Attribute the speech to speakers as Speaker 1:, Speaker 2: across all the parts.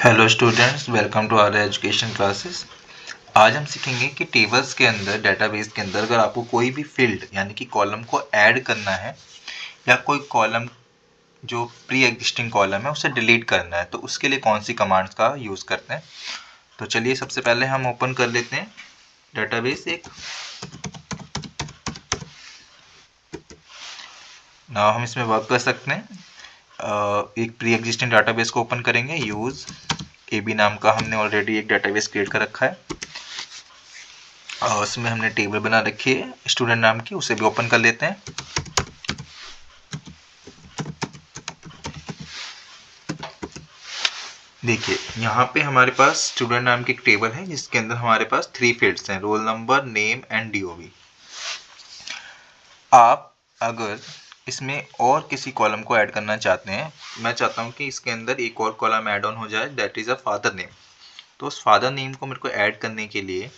Speaker 1: Hello students, welcome to our education classes. आज हम सीखेंगे कि टेबल्स के अंदर, डेटाबेस के अंदर अगर आपको कोई भी फील्ड यानी कि कॉलम को ऐड करना है या कोई कॉलम जो प्री एग्जिस्टिंग कॉलम है उसे डिलीट करना है तो उसके लिए कौन सी कमांड्स का यूज़ करते हैं। तो चलिए सबसे पहले हम ओपन कर लेते हैं डेटाबेस एक। नाउ हम इसमें वर्क कर सकते हैं। एक प्री एग्जिस्टिंग डेटाबेस को ओपन करेंगे। यूज़ AB नाम का हमने ऑलरेडी एक डेटाबेस क्रिएट कर रखा है और उसमें हमने टेबल बना रखी है स्टूडेंट नाम की, उसे भी ओपन कर लेते हैं। देखिए यहाँ पे हमारे पास स्टूडेंट नाम की एक टेबल है जिसके अंदर हमारे पास 3 फील्ड्स हैं, roll number, name and DOB। आप अगर इसमें और किसी कॉलम को ऐड करना चाहते हैं, मैं चाहता हूँ कि इसके अंदर एक और कॉलम ऐड ऑन हो जाए, that is a father name. तो उस फादर नेम को मेरे को ऐड करने के लिए,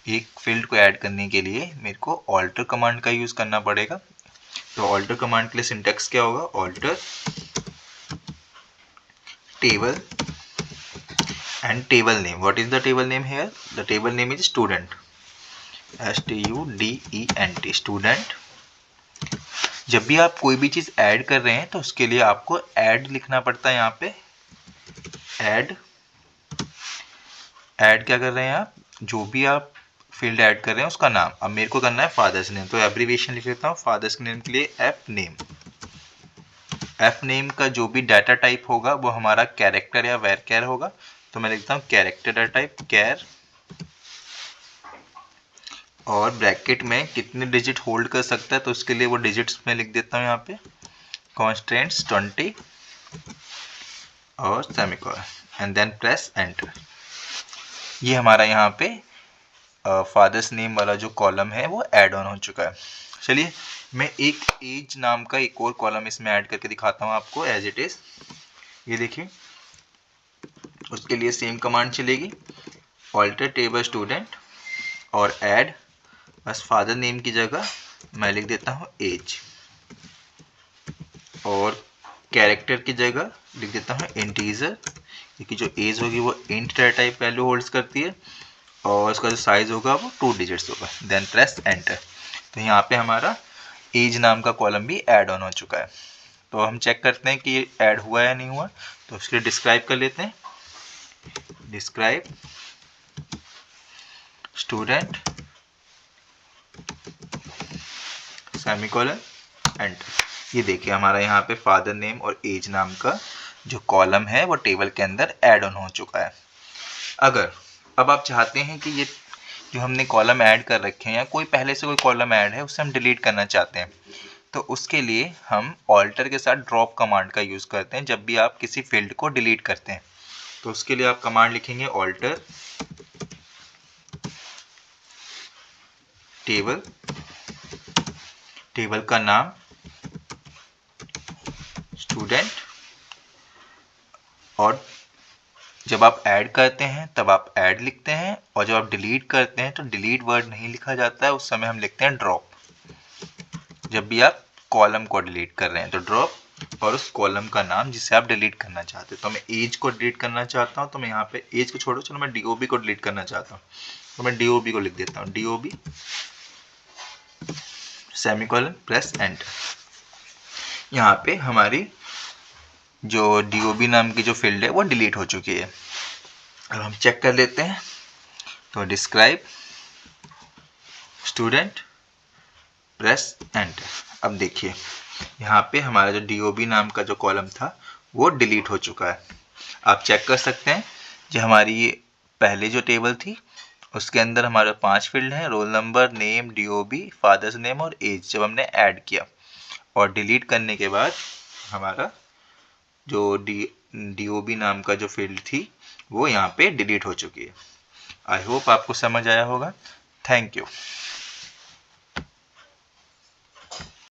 Speaker 1: एक फील्ड को ऐड करने के लिए मेरे को ऑल्टर कमांड का यूज़ करना पड़ेगा। तो ऑल्टर कमांड के लिए सिंटैक्स क्या होगा? Alter table and table name. What is the table name here? The table name is student, STUDENT, student। जब भी आप कोई भी चीज़ ऐड कर रहे हैं तो उसके लिए आपको ऐड लिखना पड़ता है। यहाँ पे ऐड क्या कर रहे हैं आप? जो भी आप फील्ड ऐड कर रहे हैं उसका नाम। अब मेरे को करना है फादर्स नेम, तो एब्रीविएशन लिख लेता हूँ फादर्स नेम के लिए एफ नेम। एफ नेम का जो भी डाटा टाइप होगा वो हमारा कैरेक्टर या वैरचर होगा, तो मैं लिखता हूँ कैरेक्टर डाटा टाइप कैर, और ब्रैकेट में कितने डिजिट होल्ड कर सकता है तो उसके लिए वो डिजिट्स में लिख देता हूँ यहाँ पे कॉन्स्टेंट्स 20 और semicolon and then press enter. ये हमारा यहाँ पे फादर्स नेम वाला जो कॉलम है वो ऐड ऑन हो चुका है। चलिए मैं एक एज नाम का एक और कॉलम इसमें ऐड करके दिखाता हूँ आपको एज इट इज। ये देखिए, उसके लिए सेम कमांड चलेगी, ऑल्टर टेबल स्टूडेंट और ऐड, बस फादर नेम की जगह मैं लिख देता हूँ एज, और कैरेक्टर की जगह लिख देता हूँ इंटीजर, क्योंकि जो एज होगी वो इंट टाइप वैल्यू होल्ड्स करती है और उसका जो साइज होगा वो 2 डिजिट्स होगा। Then press enter. तो यहाँ पे हमारा एज नाम का कॉलम भी ऐड ऑन हो चुका है। तो हम चेक करते हैं कि ये ऐड हुआ या नहीं हुआ, तो उसके लिए डिस्क्राइब कर लेते हैं, डिस्क्राइब स्टूडेंट सेमीकोलन एंटर। ये देखिए हमारा यहाँ पे फादर नेम और एज नाम का जो कॉलम है वो टेबल के अंदर ऐड ऑन हो चुका है। अगर अब आप चाहते हैं कि ये जो हमने कॉलम ऐड कर रखे हैं या कोई पहले से कोई कॉलम ऐड है उसे हम डिलीट करना चाहते हैं, तो उसके लिए हम ऑल्टर के साथ ड्रॉप कमांड का यूज़ करते हैं जब भी आप किसी फील्ड को डिलीट करते हैं। तो उसके लिए आप कमांड लिखेंगे ऑल्टर टेबल, टेबल का नाम स्टूडेंट, और जब आप ऐड करते हैं तब आप ऐड लिखते हैं, और जब आप डिलीट करते हैं तो डिलीट वर्ड नहीं लिखा जाता है, उस समय हम लिखते हैं ड्रॉप। जब भी आप कॉलम को डिलीट कर रहे हैं तो ड्रॉप और उस कॉलम का नाम जिसे आप डिलीट करना चाहते हैं। तो मैं एज को डिलीट करना चाहता हूँ तो मैं यहाँ पे एज को छोड़ो, चलो मैं DOB को डिलीट करना चाहता हूँ तो मैं DOB को लिख देता हूँ, DOB सेमीकोलन प्रेस एंटर। यहाँ पे हमारी जो DOB नाम की जो फील्ड है वो डिलीट हो चुकी है। अब हम चेक कर लेते हैं, तो डिस्क्राइब स्टूडेंट प्रेस एंटर। अब देखिए यहाँ पे हमारा जो DOB नाम का जो कॉलम था वो डिलीट हो चुका है। आप चेक कर सकते हैं जो हमारी ये पहले जो टेबल थी उसके अंदर हमारे 5 फील्ड हैं, roll number, name, DOB, father's name और एज। जब हमने ऐड किया और डिलीट करने के बाद हमारा जो DOB नाम का जो फील्ड थी वो यहाँ पे डिलीट हो चुकी है। आई होप आपको समझ आया होगा। Thank you.